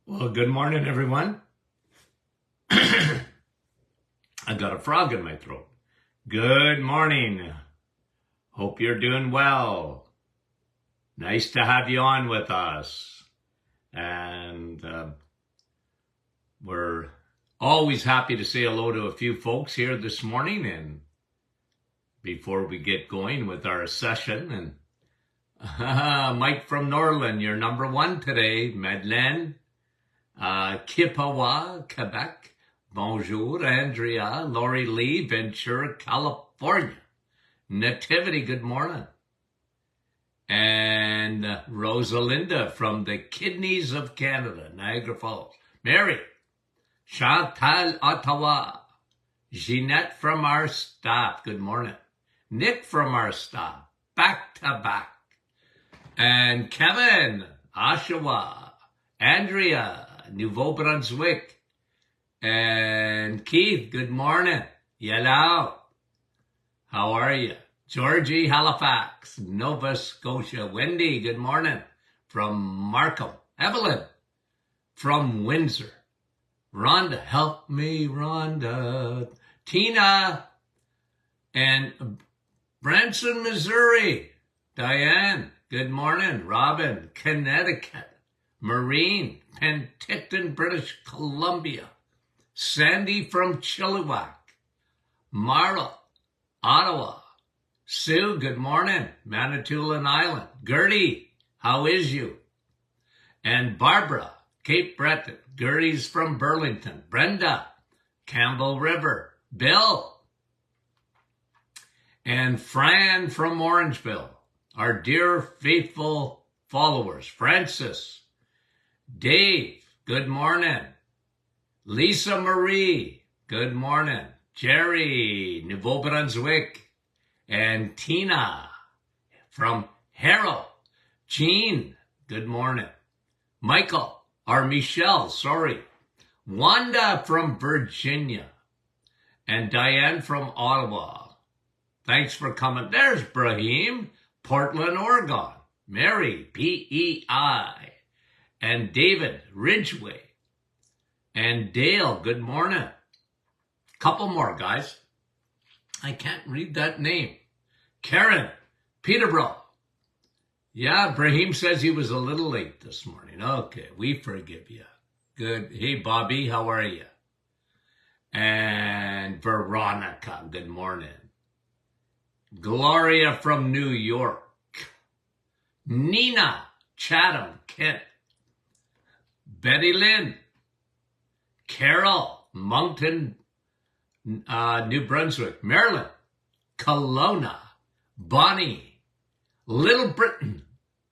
Well, good morning, everyone. I got a frog in my throat. Good morning. Hope you're doing well. Nice to have you on with us. And we're always happy to say hello to a few folks here this morning. And before we get going with our session, and Mike from Norland, you're number one today. Madeleine. Kippawa, Quebec. Bonjour, Andrea. Lori Lee, Ventura, California. Nativity, good morning. And Rosalinda from the Kidneys of Canada, Niagara Falls. Mary. Chantal, Ottawa. Jeanette from our staff, good morning. Nick from our staff, back to back. And Kevin, Oshawa. Andrea, Nouveau Brunswick. And Keith, good morning. Hello. How are you? Georgie, Halifax, Nova Scotia. Wendy, good morning. From Markham. Evelyn, from Windsor. Rhonda, help me, Rhonda. Tina, and Branson, Missouri. Diane, good morning. Robin, Connecticut. Maureen, Penticton, British Columbia. Sandy from Chilliwack. Marla, Ottawa. Sue, good morning. Manitoulin Island. Gertie, how is you? And Barbara, Cape Breton. Gertie's from Burlington. Brenda, Campbell River. Bill, and Fran from Orangeville. Our dear faithful followers. Francis, Dave, good morning. Lisa Marie, good morning. Jerry, Nouveau Brunswick. And Tina from Harrow. Jean, good morning. Michael, or Michelle, sorry. Wanda from Virginia. And Diane from Ottawa. Thanks for coming. There's Brahim, Portland, Oregon. Mary, PEI. And David, Ridgeway. And Dale, good morning. Couple more, guys. I can't read that name. Karen, Peterborough. Yeah, Brahim says he was a little late this morning. Okay, we forgive you. Good. Hey, Bobby, how are you? And Veronica, good morning. Gloria from New York. Nina, Chatham, Kent. Betty Lynn. Carol, Moncton, New Brunswick. Maryland, Kelowna. Bonnie, Little Britain.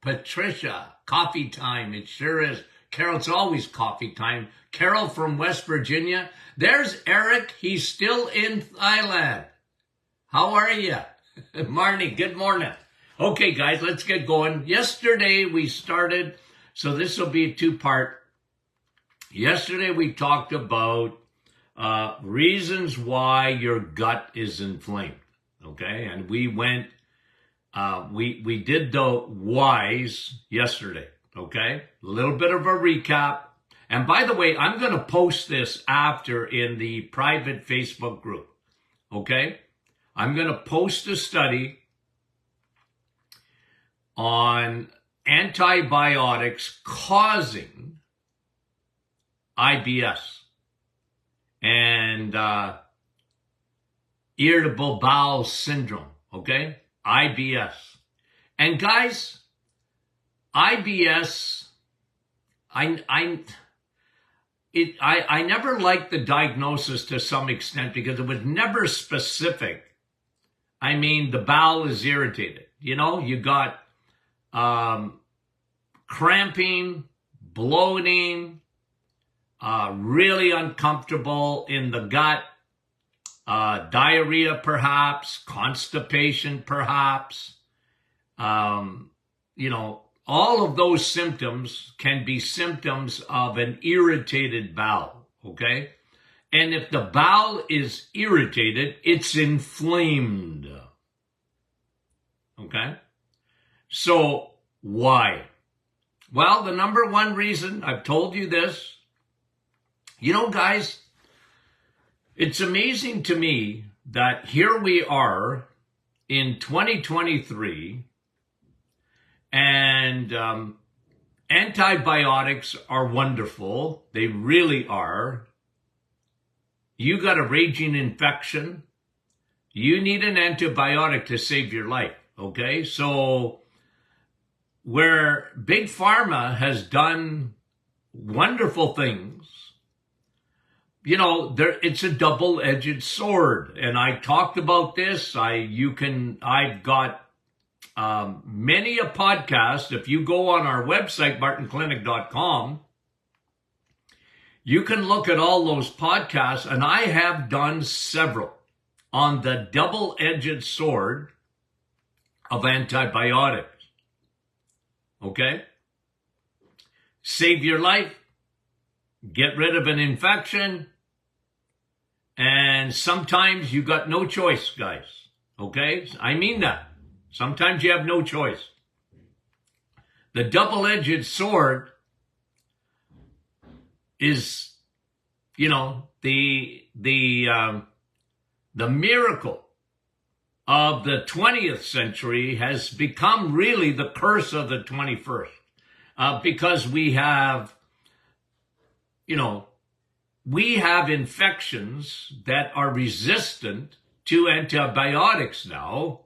Patricia, coffee time. It sure is. Carol, it's always coffee time. Carol from West Virginia. There's Eric. He's still in Thailand. How are you? Marnie, good morning. Okay, guys, let's get going. Yesterday we started, so this will be a two-part. Yesterday we talked about reasons why your gut is inflamed, okay? And we went, we did the whys yesterday, okay? A little bit of a recap. And by the way, I'm going to post this after in the private Facebook group, okay? I'm going to post a study on antibiotics causing IBS and irritable bowel syndrome, okay? IBS. And guys, IBS, I never liked the diagnosis to some extent because it was never specific. I mean, the bowel is irritated. You know, you got cramping, bloating, really uncomfortable in the gut, diarrhea perhaps, constipation perhaps. You know, all of those symptoms can be symptoms of an irritated bowel, okay? And if the bowel is irritated, it's inflamed, okay? So why? Well, the number one reason, I've told you this, guys, it's amazing to me that here we are in 2023 and antibiotics are wonderful. They really are. You got a raging infection. You need an antibiotic to save your life, okay? So where Big Pharma has done wonderful things, it's a double-edged sword. And I talked about this. I've got many a podcast. If you go on our website, martinclinic.com, you can look at all those podcasts, and I have done several on the double-edged sword of antibiotics. Okay? Save your life, get rid of an infection, and sometimes you got no choice, guys. Okay? I mean that. Sometimes you have no choice. The double-edged sword is, the miracle of the 20th century has become really the curse of the 21st. Because we have infections that are resistant to antibiotics now,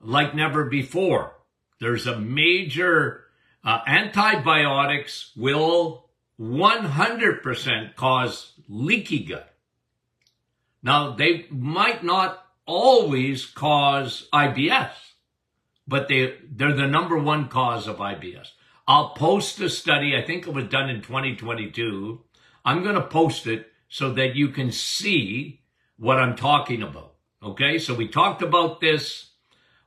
like never before. There's a major, antibiotics will 100% cause leaky gut. Now, they might not always cause IBS, but they're the number one cause of IBS. I'll post a study. I think it was done in 2022. I'm going to post it so that you can see what I'm talking about. Okay, so we talked about this.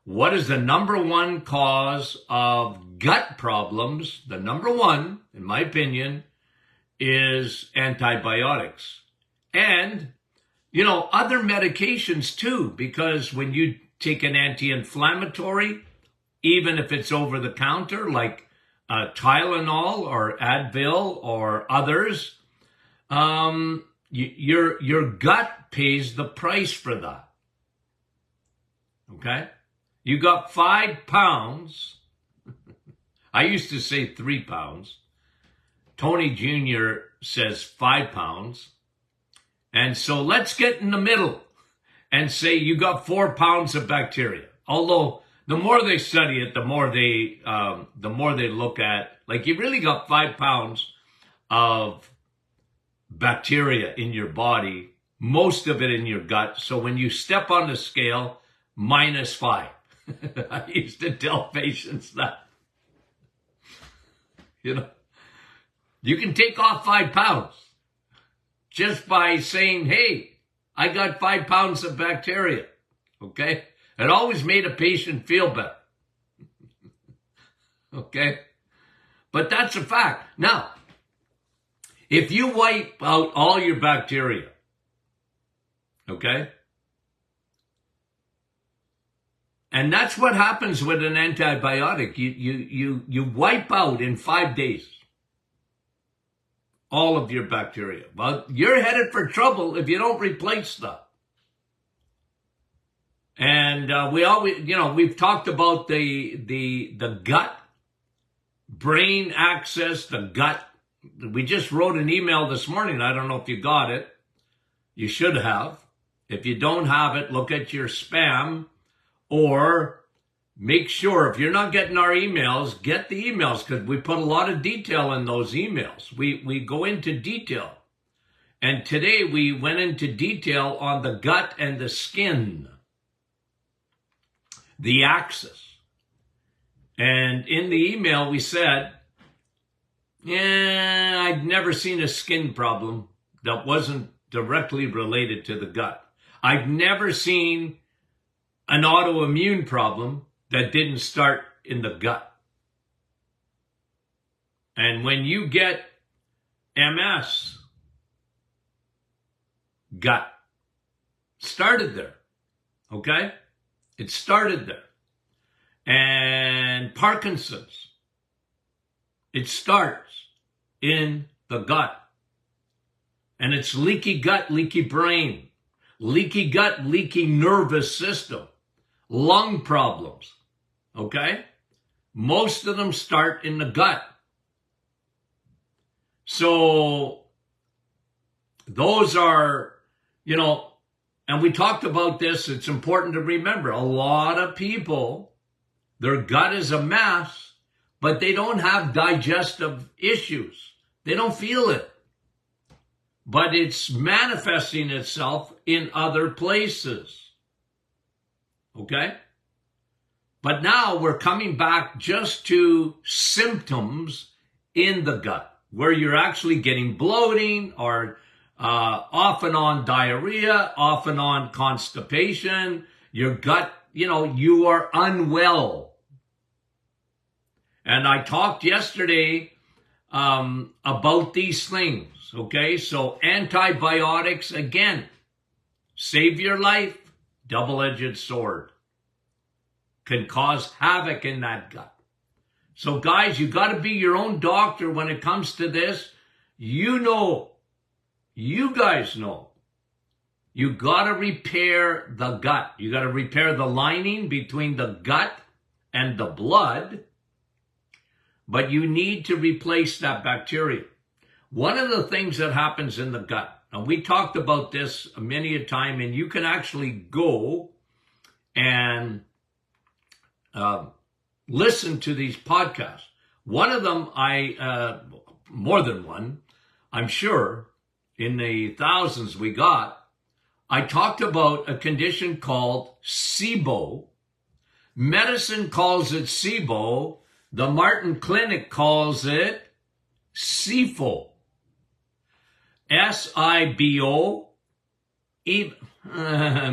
What is the number one cause of gut problems? The number one, in my opinion, is antibiotics. And, other medications too, because when you take an anti-inflammatory, even if it's over the counter, like Tylenol or Advil or others, your gut pays the price for that. Okay? You got 5 pounds. I used to say 3 pounds. Tony Jr. says 5 pounds. And so let's get in the middle and say you got 4 pounds of bacteria. Although the more they study it, the more they look at, like, you really got 5 pounds of bacteria in your body, most of it in your gut. So when you step on the scale, -5. I used to tell patients that, you can take off 5 pounds just by saying, hey, I got 5 pounds of bacteria. Okay? It always made a patient feel better. Okay? But that's a fact. Now, if you wipe out all your bacteria, okay? And that's what happens with an antibiotic. You wipe out in 5 days all of your bacteria. Well, you're headed for trouble if you don't replace stuff. And we always, we've talked about the gut, brain axis, the gut. We just wrote an email this morning. I don't know if you got it. You should have. If you don't have it, look at your spam, or make sure, if you're not getting our emails, get the emails, because we put a lot of detail in those emails. We go into detail. And today we went into detail on the gut and the skin, the axis. And in the email we said, I'd never seen a skin problem that wasn't directly related to the gut. I've never seen an autoimmune problem that didn't start in the gut. And when you get MS, gut started there. Okay? It started there. And Parkinson's, It starts in the gut. And it's leaky gut, leaky brain, leaky gut, leaky nervous system, lung problems, okay? Most of them start in the gut. So those are, and we talked about this, it's important to remember, a lot of people, their gut is a mess, but they don't have digestive issues. They don't feel it. But it's manifesting itself in other places. Okay? But now we're coming back just to symptoms in the gut, where you're actually getting bloating or off and on diarrhea, off and on constipation. Your gut, you are unwell. And I talked yesterday about these things. Okay, so antibiotics, again, save your life, double-edged sword. Can cause havoc in that gut. So guys, you got to be your own doctor when it comes to this. You guys know. You got to repair the gut. You got to repair the lining between the gut and the blood. But you need to replace that bacteria. One of the things that happens in the gut, and we talked about this many a time, and you can actually go and listen to these podcasts. One of them, more than one, I'm sure, in the thousands we got, I talked about a condition called SIBO. Medicine calls it SIBO. The Martin Clinic calls it SIFO. SIBO.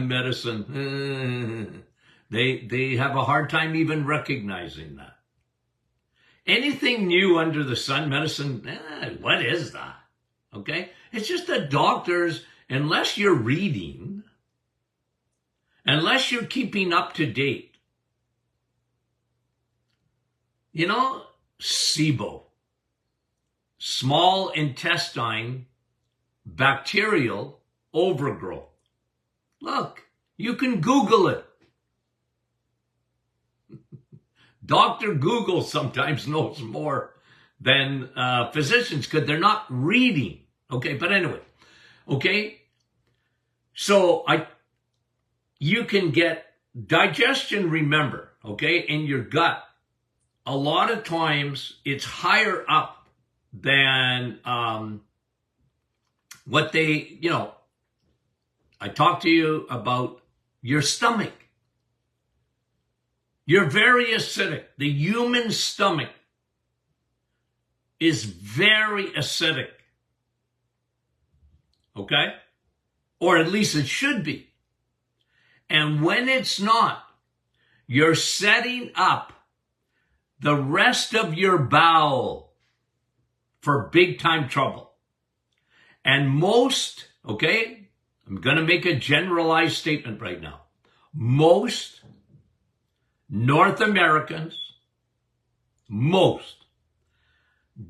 Medicine. They have a hard time even recognizing that. Anything new under the sun, medicine, what is that? Okay? It's just that doctors, unless you're reading, unless you're keeping up to date, SIBO, small intestine bacterial overgrowth. Look, you can Google it. Dr. Google sometimes knows more than physicians because they're not reading. Okay, but anyway, okay. So you can get digestion, remember, okay, in your gut. A lot of times it's higher up than what they, I talked to you about your stomach. You're very acidic. The human stomach is very acidic. Okay? Or at least it should be. And when it's not, you're setting up the rest of your bowel for big time trouble. And most, okay, I'm going to make a generalized statement right now. Most North Americans,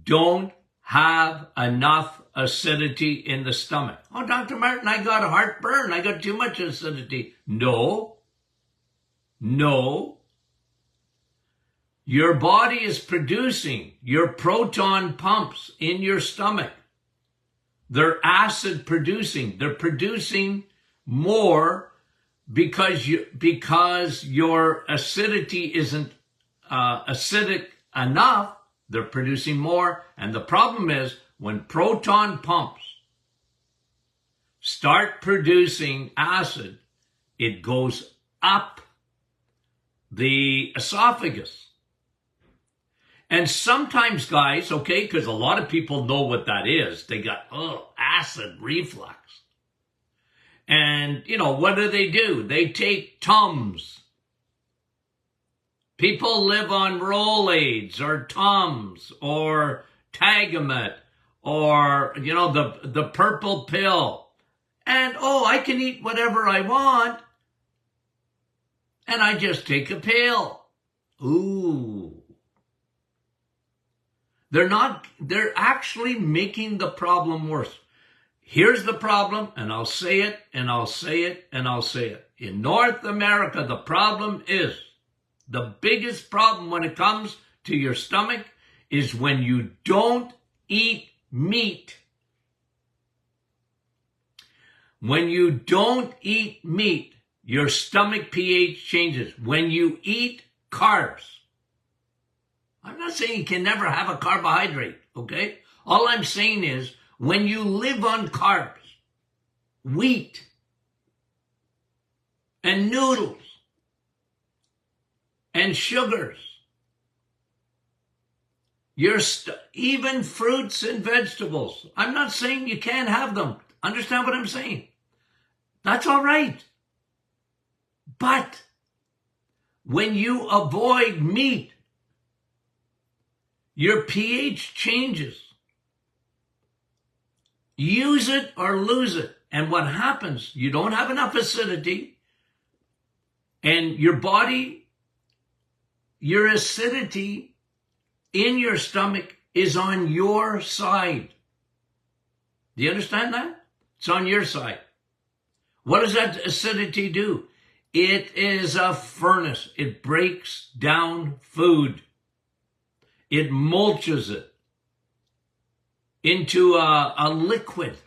don't have enough acidity in the stomach. Oh, Dr. Martin, I got a heartburn. I got too much acidity. No. Your body is producing your proton pumps in your stomach. They're acid producing. They're producing more because your acidity isn't acidic enough. They're producing more. And the problem is when proton pumps start producing acid, it goes up the esophagus. And sometimes, guys, okay, because a lot of people know what that is. They got, acid reflux. And, what do? They take Tums. People live on Rolaids or Tums or Tagamet or, the purple pill. And, I can eat whatever I want. And I just take a pill. Ooh. They're actually making the problem worse. Here's the problem, and I'll say it, and I'll say it, and I'll say it. In North America, the problem is, the biggest problem when it comes to your stomach is when you don't eat meat. When you don't eat meat, your stomach pH changes. When you eat carbs, I'm not saying you can never have a carbohydrate, okay? All I'm saying is when you live on carbs, wheat, and noodles, and sugars, even fruits and vegetables. I'm not saying you can't have them. Understand what I'm saying? That's all right. But when you avoid meat, your pH changes. Use it or lose it. And what happens, you don't have enough acidity, and your body, your acidity in your stomach is on your side. Do you understand that? It's on your side. What does that acidity do? It is a furnace. It breaks down food. It mulches it into a liquid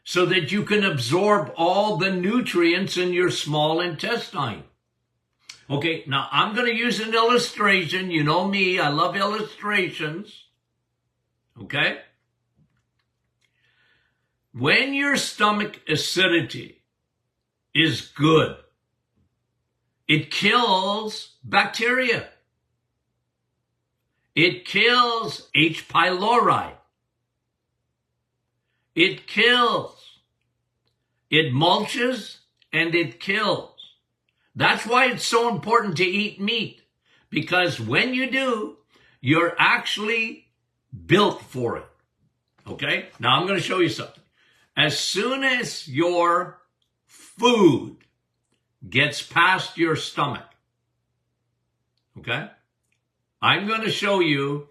so that you can absorb all the nutrients in your small intestine. Okay, now I'm going to use an illustration. You know me, I love illustrations. Okay? When your stomach acidity is good, it kills bacteria. It kills H. pylori. It kills. It mulches and it kills. That's why it's so important to eat meat, because when you do, you're actually built for it. Okay? Now I'm going to show you something. As soon as your food gets past your stomach, okay, I'm going to show you.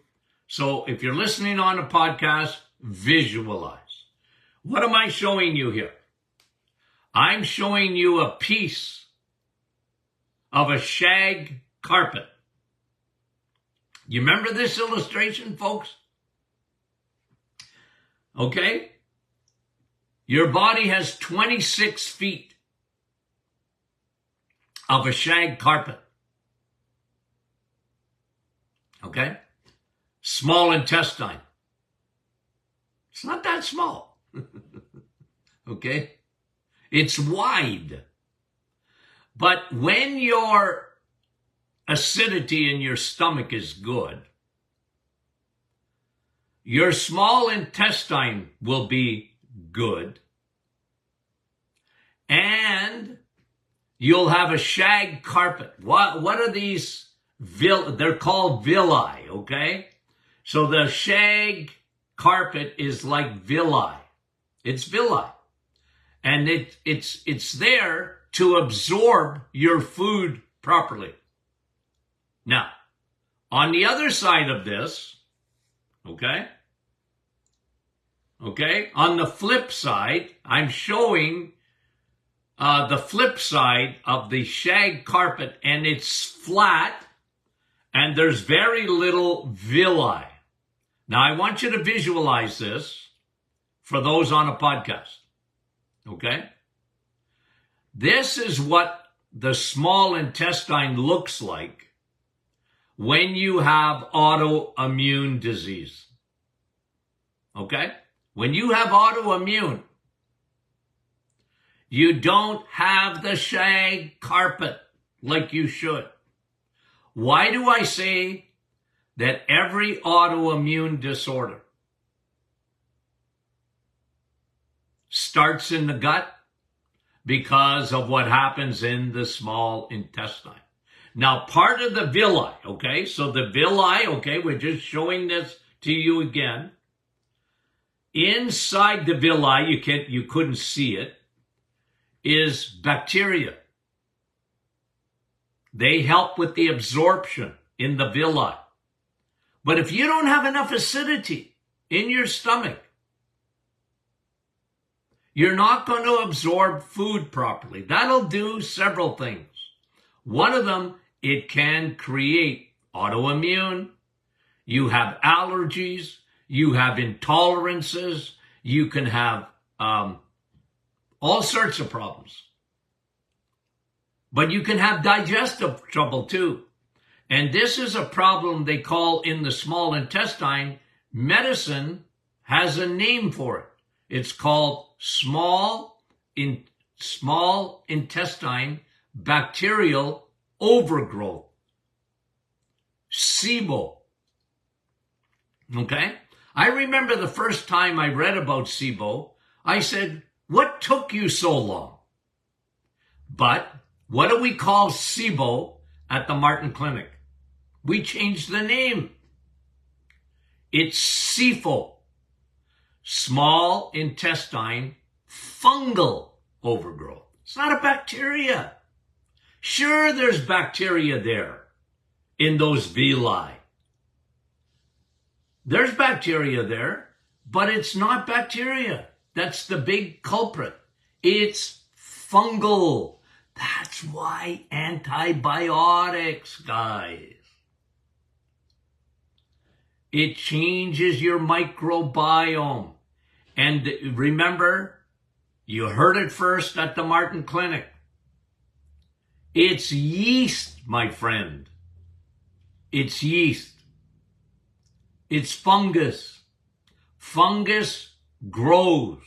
So if you're listening on a podcast, visualize. What am I showing you here? I'm showing you a piece of a shag carpet. You remember this illustration, folks? Okay? Your body has 26 feet of a shag carpet. Okay? Small intestine. It's not that small. Okay? It's wide. But when your acidity in your stomach is good, your small intestine will be good, and you'll have a shag carpet. What are these? They're called villi, okay? So the shag carpet is like villi. It's villi. And it's there to absorb your food properly. Now, on the other side of this, okay, on the flip side, I'm showing the flip side of the shag carpet, and it's flat, and there's very little villi. Now, I want you to visualize this for those on a podcast, okay? This is what the small intestine looks like when you have autoimmune disease, okay? When you have autoimmune, you don't have the shag carpet like you should. Why do I say that every autoimmune disorder starts in the gut? Because of what happens in the small intestine. Now, part of the villi, okay, so the villi, okay, we're just showing this to you again. Inside the villi, you couldn't see it, is bacteria. They help with the absorption in the villi. But if you don't have enough acidity in your stomach, you're not going to absorb food properly. That'll do several things. One of them, it can create autoimmune. You have allergies. You have intolerances. You can have all sorts of problems. But you can have digestive trouble too. And this is a problem they call in the small intestine. Medicine has a name for it. It's called small intestine bacterial overgrowth. SIBO. Okay? I remember the first time I read about SIBO, I said, what took you so long? But what do we call SIBO at the Martin Clinic? We changed the name. It's SIFO. Small intestine fungal overgrowth. It's not a bacteria. Sure, there's bacteria there in those villi. There's bacteria there, but it's not bacteria. That's the big culprit. It's fungal. That's why antibiotics, guys. It changes your microbiome. And remember, you heard it first at the Martin Clinic. It's yeast, my friend. It's yeast. It's fungus. Fungus grows.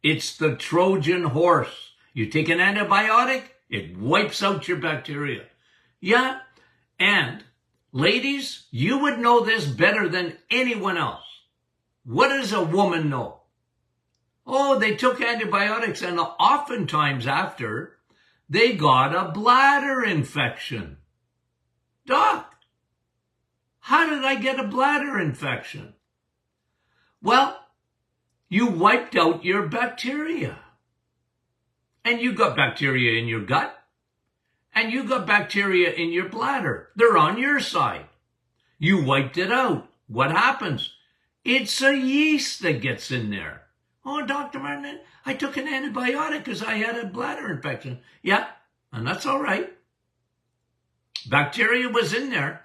It's the Trojan horse. You take an antibiotic, it wipes out your bacteria. Yeah, and ladies, you would know this better than anyone else. What does a woman know? Oh, they took antibiotics and oftentimes after, they got a bladder infection. Doc, how did I get a bladder infection? Well, you wiped out your bacteria. And you got bacteria in your gut. And you got bacteria in your bladder. They're on your side. You wiped it out. What happens? It's a yeast that gets in there. Oh, Dr. Martin, I took an antibiotic because I had a bladder infection. Yeah, and that's all right. Bacteria was in there.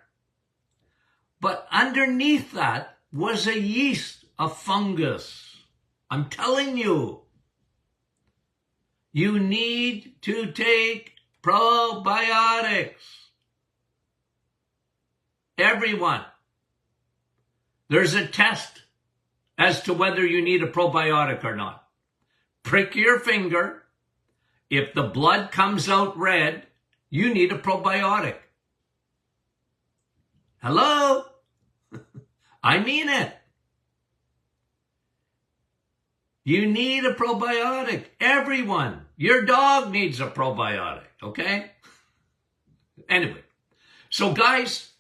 But underneath that was a yeast, a fungus. I'm telling you, you need to take probiotics. Everyone. There's a test as to whether you need a probiotic or not. Prick your finger. If the blood comes out red, you need a probiotic. Hello? I mean it. You need a probiotic. Everyone. Your dog needs a probiotic, okay? Anyway, so guys,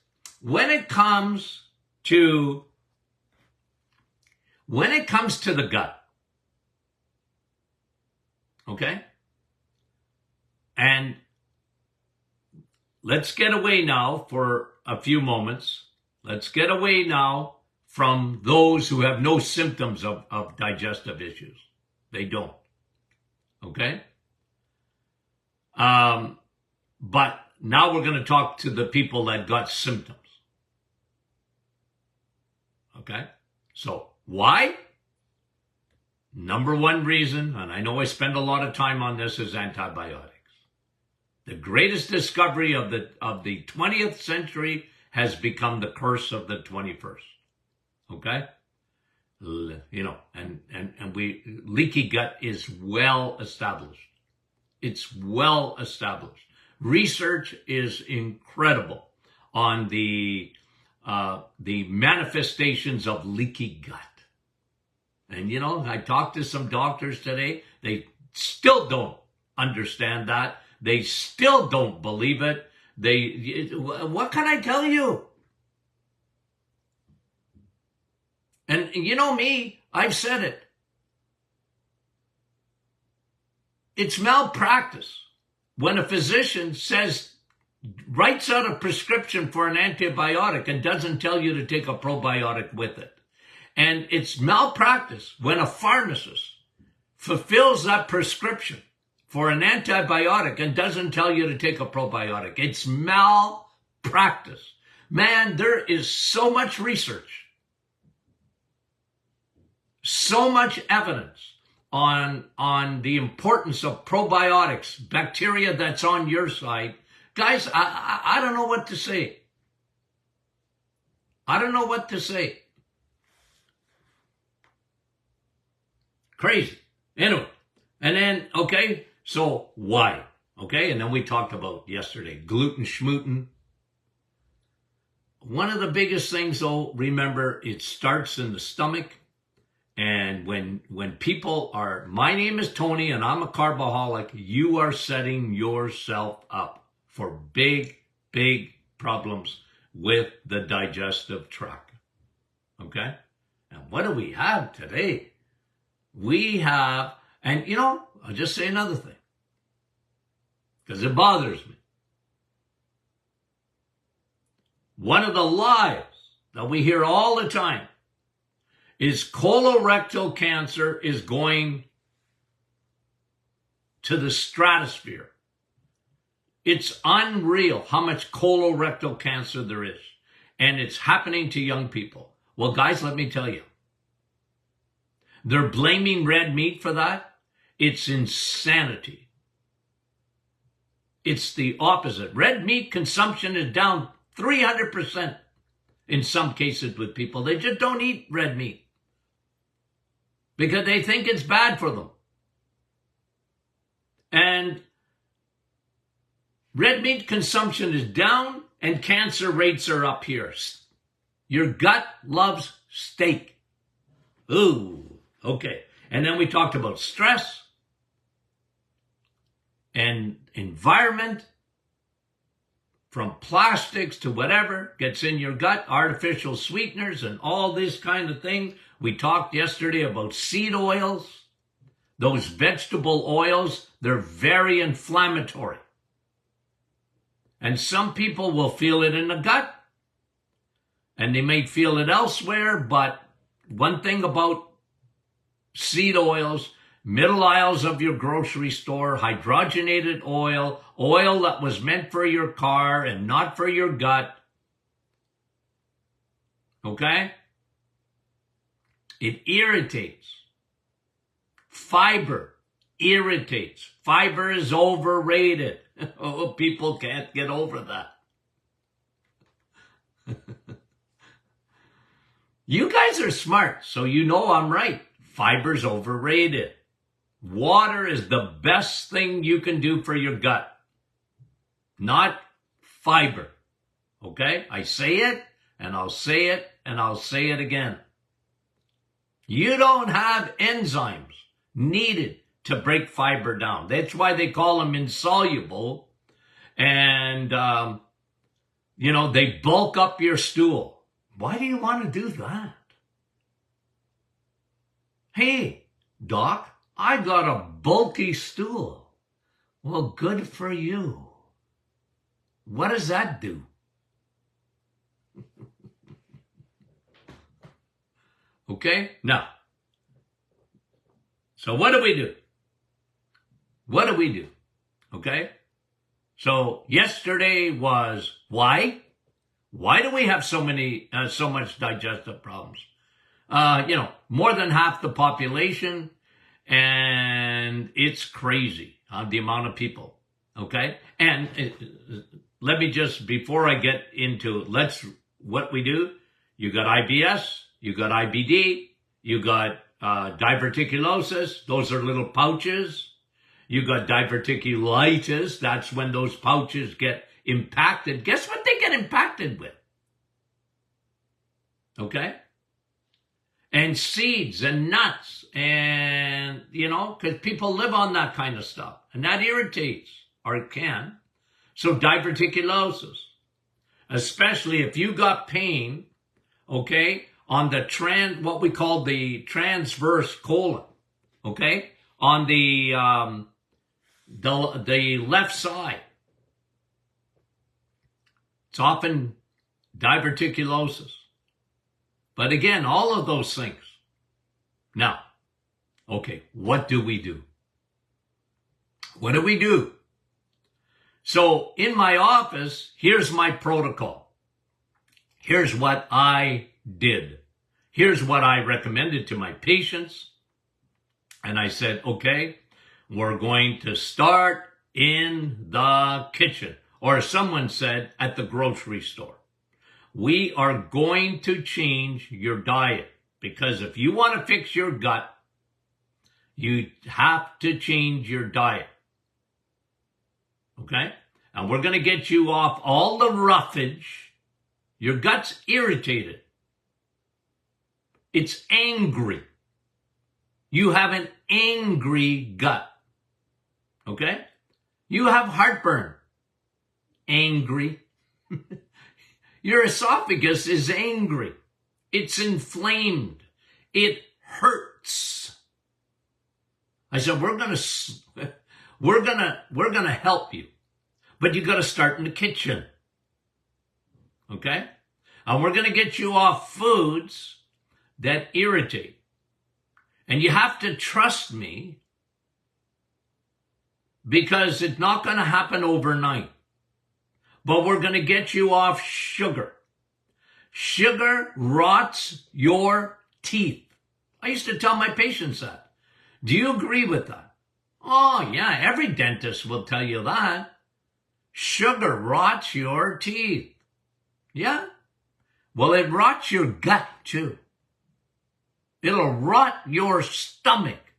when it comes to the gut, okay? And let's get away now for a few moments. Let's get away now from those who have no symptoms of digestive issues. They don't. Okay? But now we're going to talk to the people that got symptoms. Okay? So, why? Number one reason, and I know I spend a lot of time on this, is antibiotics. The greatest discovery of the 20th century has become the curse of the 21st. Okay? You know, and leaky gut is well established. It's well established. Research is incredible on the manifestations of leaky gut. And, you know, I talked to some doctors today. They still don't understand that. They still don't believe it. What can I tell you? And you know me, I've said it. It's malpractice when a physician says writes out a prescription for an antibiotic and doesn't tell you to take a probiotic with it. And it's malpractice when a pharmacist fulfills that prescription for an antibiotic and doesn't tell you to take a probiotic. It's malpractice. Man, there is so much research, so much evidence on the importance of probiotics, bacteria that's on your side. Guys, I don't know what to say. I don't know what to say. Crazy. Anyway, and then, okay, so why? Okay, and then we talked about yesterday, gluten schmooten. One of the biggest things, though, remember, it starts in the stomach. And when people are, my name is Tony and I'm a carboholic, you are setting yourself up for big, big problems with the digestive tract. Okay? And what do we have today? We have, and you know, I'll just say another thing, because it bothers me. One of the lies that we hear all the time is colorectal cancer is going to the stratosphere. It's unreal how much colorectal cancer there is. And it's happening to young people. Well, guys, let me tell you. They're blaming red meat for that. It's insanity. It's the opposite. Red meat consumption is down 300% in some cases with people. They just don't eat red meat because they think it's bad for them. And red meat consumption is down and cancer rates are up here. Your gut loves steak. Ooh, okay. And then we talked about stress and environment, from plastics to whatever gets in your gut, artificial sweeteners and all this kind of thing. We talked yesterday about seed oils. Those vegetable oils, they're very inflammatory. And some people will feel it in the gut, and they may feel it elsewhere, but one thing about seed oils, middle aisles of your grocery store, hydrogenated oil, oil that was meant for your car and not for your gut. Okay? It irritates. Fiber irritates. Fiber is overrated. Oh, people can't get over that. You guys are smart, so you know I'm right. Fiber's overrated. Water is the best thing you can do for your gut, not fiber. Okay? I say it, and I'll say it, and I'll say it again. You don't have enzymes needed to break fiber down. That's why they call them insoluble. And, they bulk up your stool. Why do you want to do that? Hey, doc, I got a bulky stool. Well, good for you. What does that do? Okay? Now, so what do we do? What do we do? Okay? So yesterday was why? Why do we have so much digestive problems? More than half the population, and it's crazy, the amount of people. Okay? And let me just, before I get into what we do, you got IBS, you got IBD, you got diverticulosis, those are little pouches. You got diverticulitis, that's when those pouches get impacted. Guess what they get impacted with? Okay? And seeds and nuts and, because people live on that kind of stuff. And that irritates, or it can. So diverticulosis, especially if you got pain, okay, on the what we call the transverse colon, okay, on the left side. It's often diverticulosis. But again, all of those things. Now, okay, what do we do? What do we do? So in my office, here's my protocol. Here's what I did. Here's what I recommended to my patients. And I said, okay, we're going to start in the kitchen. Or someone said at the grocery store. We are going to change your diet. Because if you want to fix your gut, you have to change your diet. Okay? And we're going to get you off all the roughage. Your gut's irritated. It's angry. You have an angry gut. Okay? You have heartburn. Angry. Your esophagus is angry. It's inflamed. It hurts. I said, we're gonna help you. But you got to start in the kitchen. Okay? And we're going to get you off foods that irritate. And you have to trust me because it's not going to happen overnight. But we're going to get you off sugar. Sugar rots your teeth. I used to tell my patients that. Do you agree with that? Oh, yeah, every dentist will tell you that. Sugar rots your teeth. Yeah? Well, it rots your gut too. It'll rot your stomach.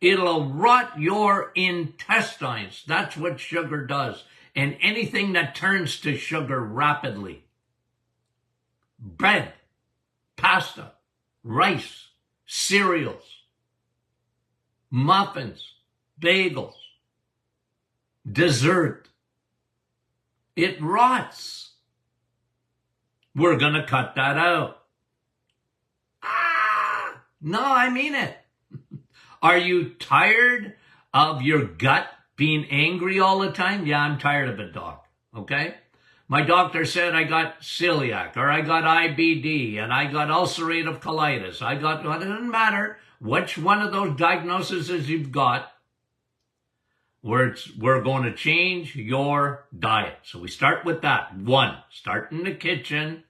It'll rot your intestines. That's what sugar does. And anything that turns to sugar rapidly. Bread, pasta, rice, cereals, muffins, bagels, dessert. It rots. We're going to cut that out. No, I mean it. Are you tired of your gut being angry all the time? Yeah, I'm tired of it, doc. Okay? My doctor said I got celiac, or I got IBD, and I got ulcerative colitis. It doesn't matter which one of those diagnoses you've got. We're going to change your diet. So we start with that. 1, start in the kitchen.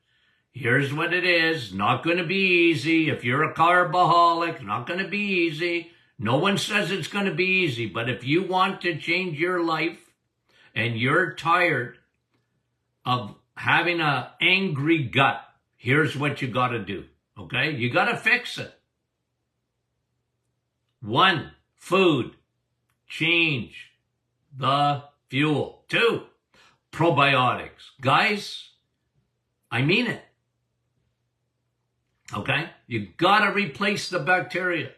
Here's what it is. Not going to be easy. If you're a carboholic, not going to be easy. No one says it's going to be easy. But if you want to change your life and you're tired of having an angry gut, here's what you got to do. Okay? You got to fix it. 1, food. Change the fuel. 2, probiotics. Guys, I mean it. Okay? You gotta replace the bacteria.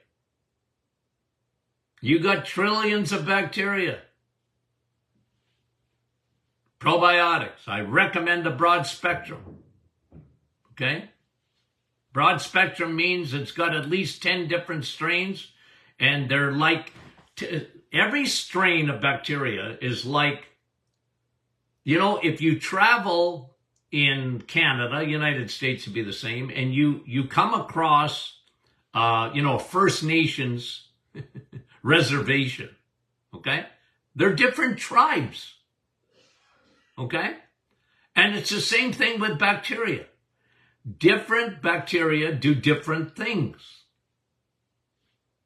You got trillions of bacteria. Probiotics. I recommend a broad spectrum. Okay? Broad spectrum means it's got at least 10 different strains, and they're like, every strain of bacteria is like, if you travel in Canada, United States would be the same, and you come across, First Nations reservation, okay? They're different tribes, okay? And it's the same thing with bacteria. Different bacteria do different things.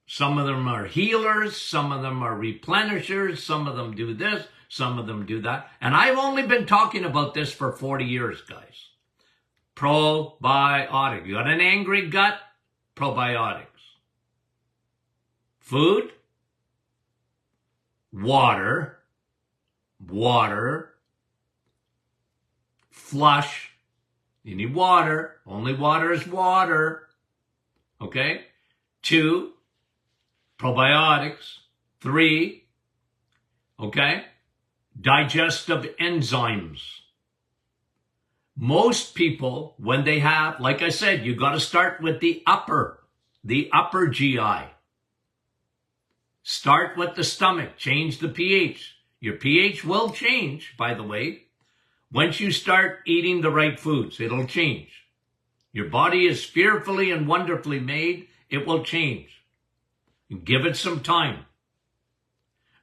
Some of them are healers, some of them are replenishers, some of them do this, some of them do that. And I've only been talking about this for 40 years, guys. Probiotic. You got an angry gut? Probiotics. Food? Water. Flush. You need water. Only water is water. Okay? 2, probiotics. 3, okay? Digestive enzymes. Most people, when they have, like I said, you got to start with the upper GI. Start with the stomach. Change the pH. Your pH will change, by the way, Once you start eating the right foods, it'll change. Your body is fearfully and wonderfully made. It will change. Give it some time.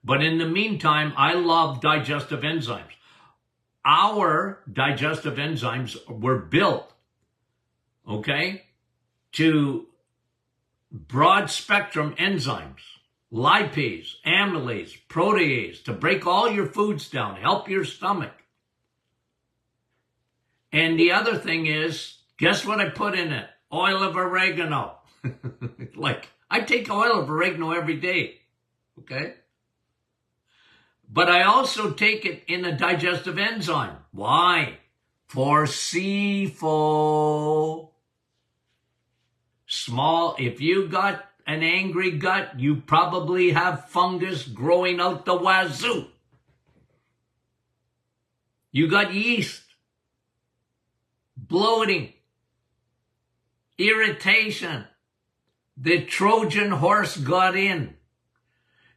But in the meantime, I love digestive enzymes. Our digestive enzymes were built, okay, to broad spectrum enzymes, lipase, amylase, protease, to break all your foods down, help your stomach. And the other thing is, guess what I put in it? Oil of oregano. Like, I take oil of oregano every day, okay? But I also take it in a digestive enzyme. Why? For SIFO. Small, if you got an angry gut, you probably have fungus growing out the wazoo. You got yeast, bloating, irritation. The Trojan horse got in,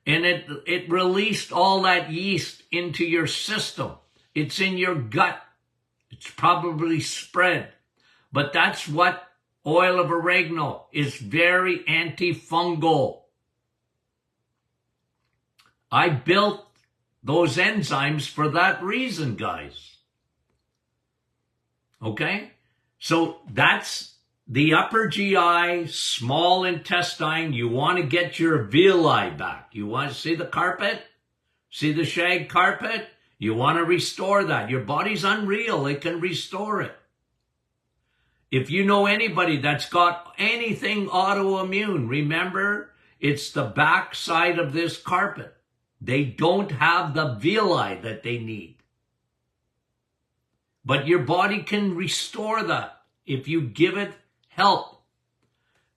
and it released all that yeast into your system. It's in your gut. It's probably spread. But that's what oil of oregano is, very antifungal. I built those enzymes for that reason, guys. Okay? So that's the upper GI, small intestine. You want to get your villi back. You want to see the carpet? See the shag carpet? You want to restore that. Your body's unreal. It can restore it. If you know anybody that's got anything autoimmune, remember, it's the back side of this carpet. They don't have the villi that they need. But your body can restore that if you give it help.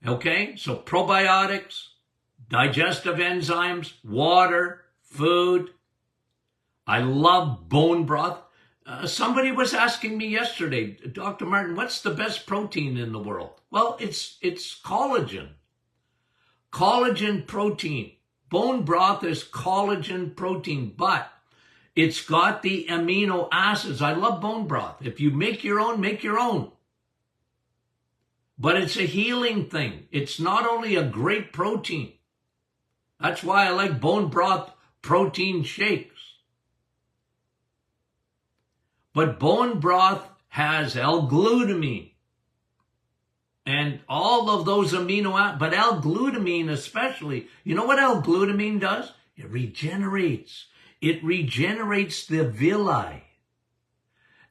Okay? So probiotics, digestive enzymes, water, food. I love bone broth. Somebody was asking me yesterday, Dr. Martin, what's the best protein in the world? Well, it's collagen. Collagen protein. Bone broth is collagen protein, but it's got the amino acids. I love bone broth. If you make your own, make your own. But it's a healing thing. It's not only a great protein. That's why I like bone broth protein shakes. But bone broth has L-glutamine and all of those amino acids, but L-glutamine especially. You know what L-glutamine does? It regenerates. It regenerates the villi.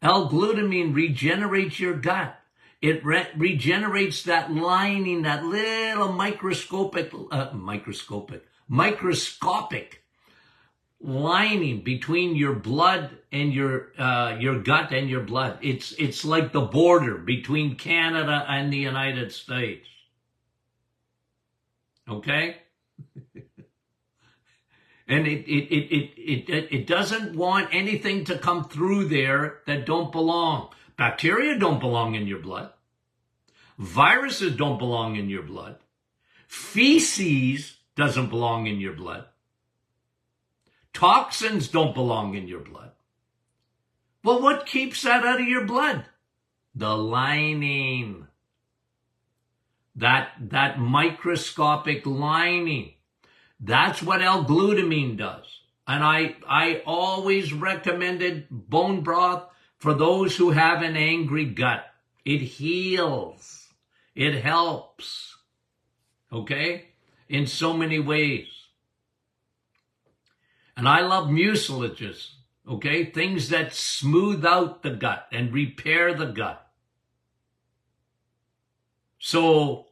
L-glutamine regenerates your gut. It regenerates that lining, that little microscopic lining between your blood and your gut and your blood. It's like the border between Canada and the United States. Okay? And it doesn't want anything to come through there that don't belong. Bacteria don't belong in your blood. Viruses don't belong in your blood. Feces doesn't belong in your blood. Toxins don't belong in your blood. Well, what keeps that out of your blood? The lining. That microscopic lining. That's what L-glutamine does. And I always recommended bone broth for those who have an angry gut. It heals. It helps. Okay? In so many ways. And I love mucilages, okay? Things that smooth out the gut and repair the gut. So,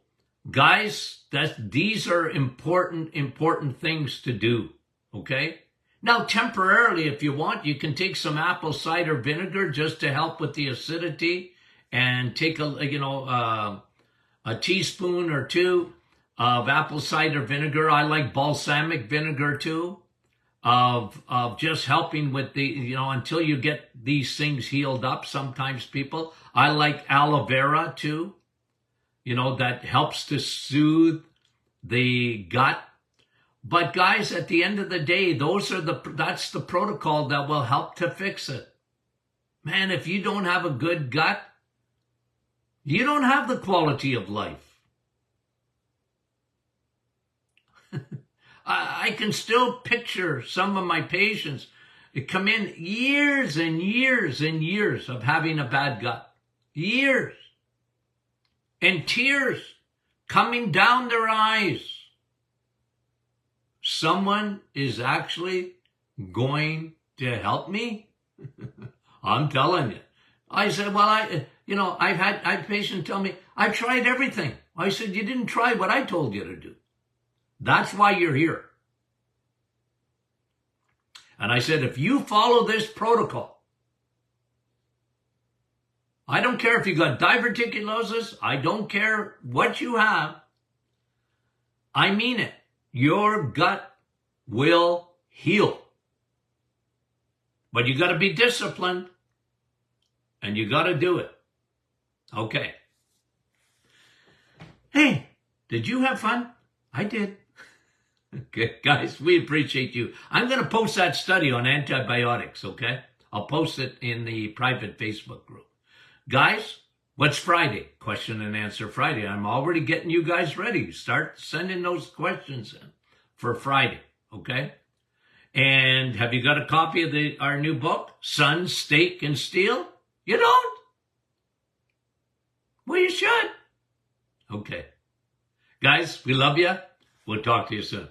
guys, these are important things to do, okay? Now, temporarily, if you want, you can take some apple cider vinegar just to help with the acidity, and take a teaspoon or two of apple cider vinegar. I like balsamic vinegar too. Of just helping with the, until you get these things healed up. Sometimes people, I like aloe vera too, that helps to soothe the gut. But guys, at the end of the day, that's the protocol that will help to fix it. Man, if you don't have a good gut, you don't have the quality of life. I can still picture some of my patients that come in years and years and years of having a bad gut. Years. And tears coming down their eyes. Someone is actually going to help me? I'm telling you. I said, well, I've had patients tell me, I tried everything. I said, you didn't try what I told you to do. That's why you're here. And I said, if you follow this protocol, I don't care if you got diverticulosis, I don't care what you have, I mean it. Your gut will heal. But you got to be disciplined, and you got to do it. Okay. Hey, did you have fun? I did. Okay, guys, we appreciate you. I'm going to post that study on antibiotics, okay? I'll post it in the private Facebook group. Guys, what's Friday? Question and answer Friday. I'm already getting you guys ready. Start sending those questions in for Friday, okay? And have you got a copy of our new book, Sun, Steak, and Steel? You don't? Well, you should. Okay. Guys, we love you. We'll talk to you soon.